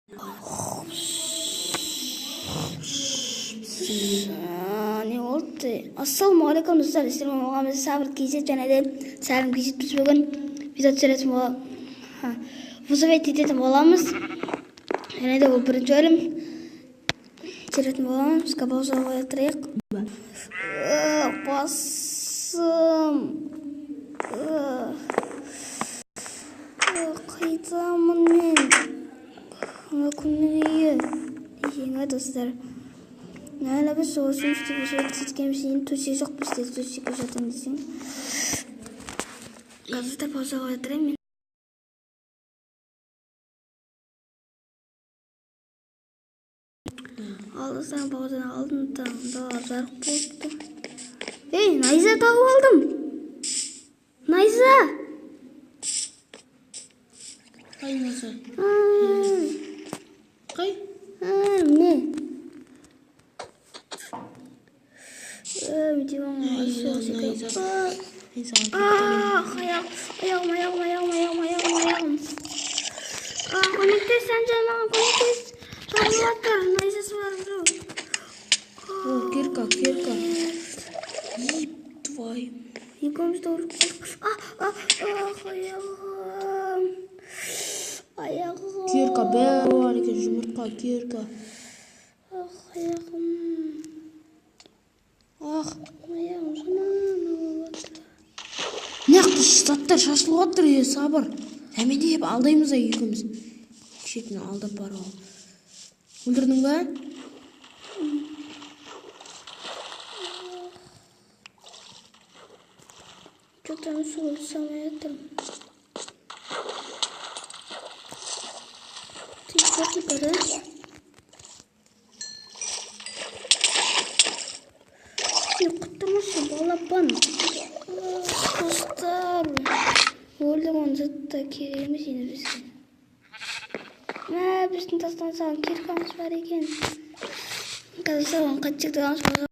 Не болды? Ассалаумағалейкум достар, сіздермен болғанымыз Сабыр KZ және де Сәлім KZ. Біз бүгін видео түсіретін вызовет ететін боламыз. Және де бұл бірінші бөлім түсіретін боламыз. Пауза қоя тұрайық. Басым. Қайдамын мен? Күннің үйі. Еңі достар. Әлі біз соғысын үстеп осылай тізгеміз ең төсек жоқ бізде, төсекке жатың десең. Қазірді пауза қоя тұрайын мен. Алдыстан паузаны алдым, да жарық болыпты. Ей, найза тауып алдым. Найза! Қай найза? Қай? Не? Видеоң аяғым. Көмектес, сән маған көмектес. Жарылып жатыр, найзасы бар біреу. О, кирка. Еп, твою. Екеумізді ұрып қалдық. Аяғым. Кирка бәрі бар екен, жұмыртқа, кирка. Аяғым. Аяғым жаман ауырады. Неқті заттар шашылып жатыр, Сабыр. Әмендеп алдаймыз екеуміз. Кішетін алдап бар ол. Өлдірдің ба? Что-то суыл самай жатырмын. Ты что бараш? Құттымашы балапан. Достар. Өлдің оны зытта керек емес енді бізге. Біздің тастан саған киркамыз бар екен. Қазір саған қатшықтығымыз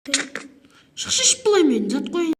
шықшыш былай мен зат қояйын.